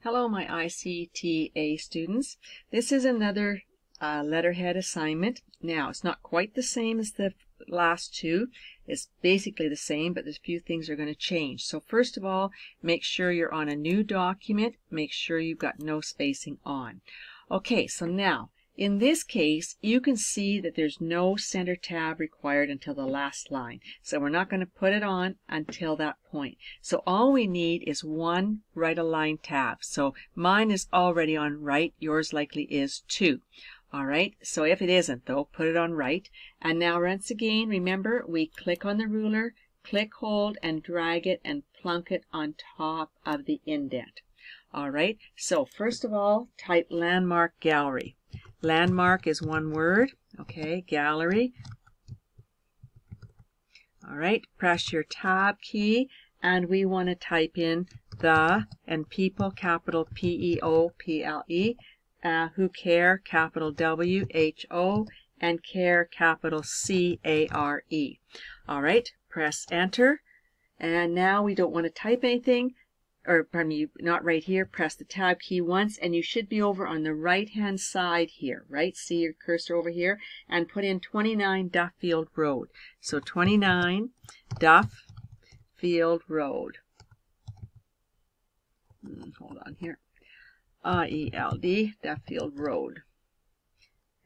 Hello, my ICTA students. This is another letterhead assignment. Now, it's not quite the same as the last two. It's basically the same, but there's a few things are going to change. So first of all, make sure you're on a new document. Make sure you've got no spacing on. Okay, so now, in this case, you can see that there's no center tab required until the last line. So we're not going to put it on until that point. So all we need is one right align tab. So mine is already on right. Yours likely is too. All right. So if it isn't though, put it on right. And now once again, remember, we click on the ruler, click, hold, and drag it and plunk it on top of the indent. All right. So first of all, type landmark gallery. Landmark is one word. Okay, gallery. All right, press your tab key and we want to type in the and people, capital P-E-O-P-L-E, who care, capital W-H-O, and care, capital C-A-R-E. All right, press enter. And now we don't want to type anything. Or pardon me, not right here, press the tab key once and you should be over on the right hand side here, right? See your cursor over here and put in 29 Duffield Road. So 29 Duffield Road. Hold on here. I-E-L-D, Duffield Road.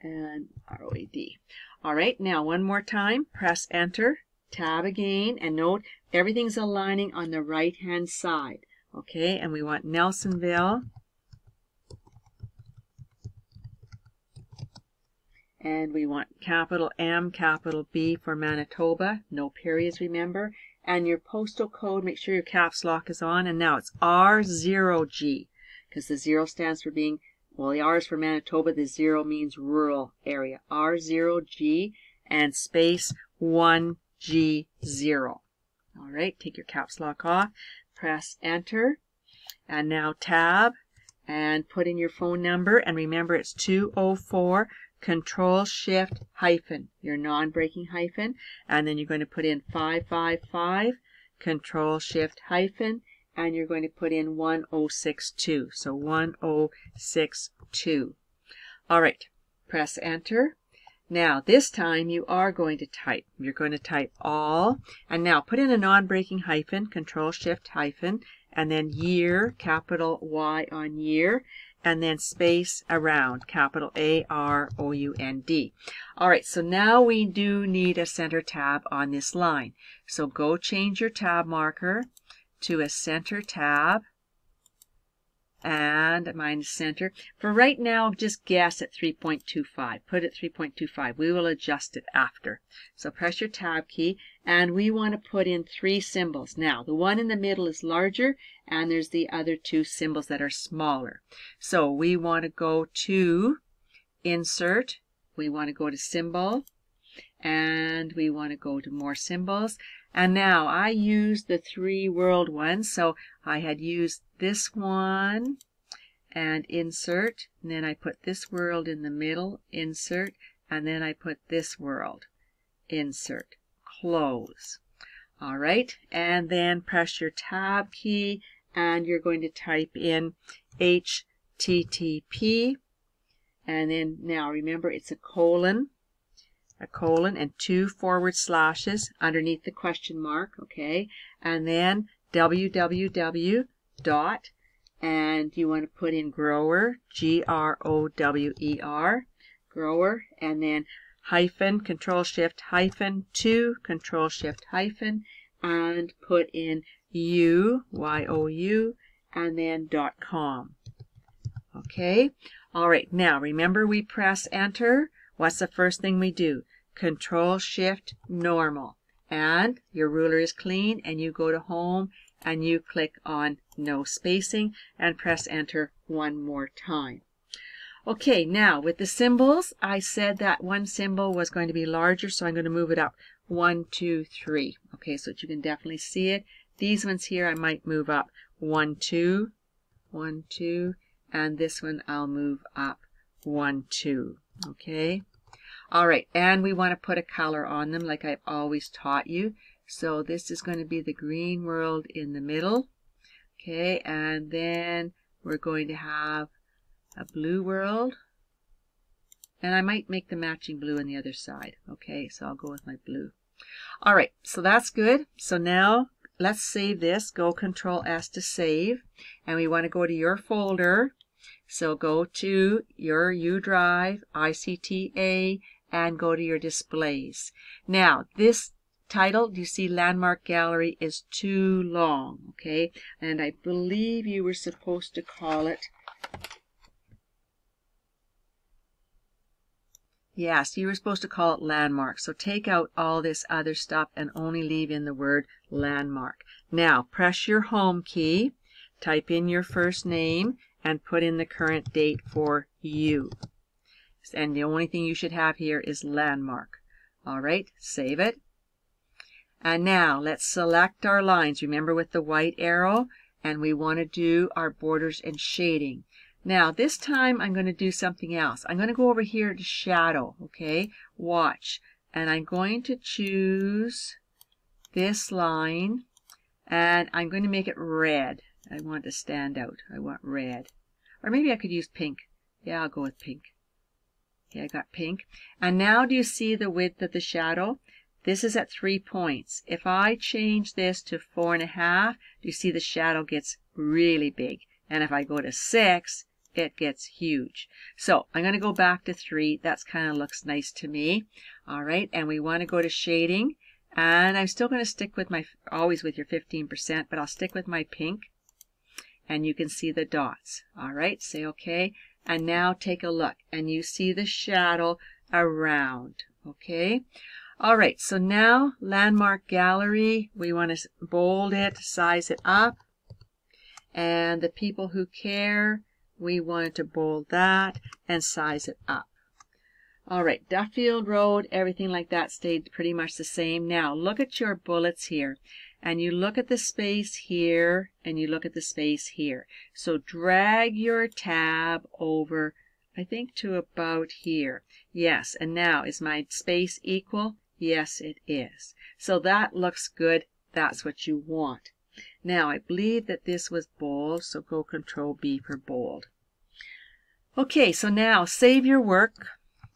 And R-O-A-D. All right, now one more time, press enter, tab again, and note everything's aligning on the right hand side. Okay, and we want Nelsonville, and we want capital M, capital B for Manitoba, no periods, remember, and your postal code, make sure your caps lock is on, and now it's R0G, because the 0 stands for being, well, the R is for Manitoba, the 0 means rural area, R0G, and space 1G0. All right, take your caps lock off. Press enter and now tab and put in your phone number and remember it's 204 control shift hyphen, your non-breaking hyphen, and then you're going to put in 555 control shift hyphen and you're going to put in 1062. So 1062. All right, press enter. Now, this time you are going to type. You're going to type all. And now put in a non-breaking hyphen, control shift hyphen, and then year, capital Y on year, and then space around, capital A-R-O-U-N-D. All right, so now we do need a center tab on this line. So go change your tab marker to a center tab. And mine is center. For right now, just guess at 3.25. Put it 3.25. We will adjust it after. So press your tab key, and we want to put in 3 symbols. Now, the one in the middle is larger, and there's the other 2 symbols that are smaller. So we want to go to Insert. We want to go to Symbol, and we want to go to More Symbols. And now I used the 3 world ones, so I had used this one and insert, and then I put this world in the middle, insert, and then I put this world, insert, close. All right, and then press your tab key and you're going to type in HTTP, and then now remember it's a colon and 2 forward slashes underneath the question mark, okay, and then www dot, and you want to put in grower, G-R-O-W-E-R, grower, and then hyphen, control shift hyphen, 2, control shift hyphen, and put in U, Y-O-U, and then .com. Okay, all right, now remember we press enter. What's the first thing we do? Control shift normal, and your ruler is clean, and you go to home and you click on no spacing and press enter one more time. Okay, now with the symbols, I said that one symbol was going to be larger, so I'm going to move it up 1, 2, 3. Okay, so that you can definitely see it. These ones here I might move up 1, 2, 1, 2, and this one I'll move up 1, 2. Okay. All right, and we want to put a color on them like I've always taught you. So this is going to be the green world in the middle. Okay, and then we're going to have a blue world. And I might make the matching blue on the other side. Okay, so I'll go with my blue. All right, so that's good. So now let's save this. Go Control S to save. And we want to go to your folder. So go to your U drive, ICTA, and go to your displays. Now, this title, do you see Landmark Gallery, is too long, okay? And I believe you were supposed to call it, yes, you were supposed to call it Landmark. So take out all this other stuff and only leave in the word Landmark. Now, press your home key, type in your first name, and put in the current date for you. And the only thing you should have here is Landmark. All right, save it. And now let's select our lines. Remember, with the white arrow, and we want to do our borders and shading. Now this time I'm going to do something else. I'm going to go over here to shadow, okay? Watch. And I'm going to choose this line, and I'm going to make it red. I want to stand out. I want red. Or maybe I could use pink. Yeah, I'll go with pink. Okay, I got pink. And now do you see the width of the shadow? This is at 3 points. If I change this to 4.5, do you see the shadow gets really big? And if I go to 6, it gets huge. So I'm going to go back to 3. That's kind of looks nice to me. All right, and we want to go to shading. And I'm still going to stick with my, always with your 15%, but I'll stick with my pink. And you can see the dots. All right, say okay. And now take a look, and you see the shadow around. Okay. All right, so now Landmark Gallery, we want to bold it, size it up. And the people who care, we wanted to bold that and size it up. All right, Duffield Road, everything like that stayed pretty much the same. Now look at your bullets here, and you look at the space here, and you look at the space here. So drag your tab over, I think, to about here. Yes, and now is my space equal? Yes, it is. So that looks good. That's what you want. Now, I believe that this was bold, so go Control B for bold. Okay, so now save your work.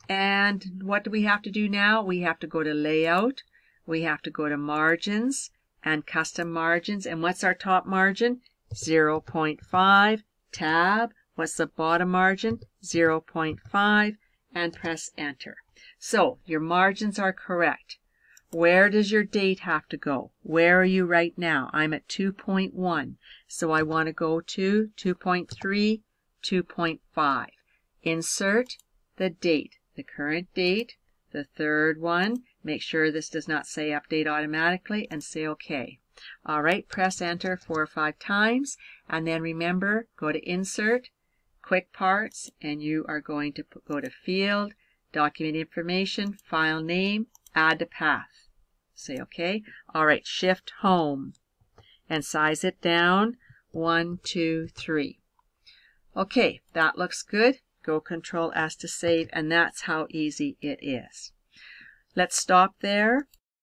And what do we have to do now? We have to go to Layout. We have to go to Margins and Custom Margins. And what's our top margin? 0.5. Tab. What's the bottom margin? 0.5. And press Enter. So your margins are correct. Where does your date have to go? Where are you right now? I'm at 2.1. So I want to go to 2.3, 2.5. Insert the date, the current date, the third one. Make sure this does not say update automatically, and say OK. All right, press Enter 4 or 5 times. And then remember, go to Insert, Quick Parts, and you are going to go to Field, Document Information, File Name, Add to Path. Say OK. All right, Shift Home and size it down. 1, 2, 3. OK, that looks good. Go Control S to save, and that's how easy it is. Let's stop there.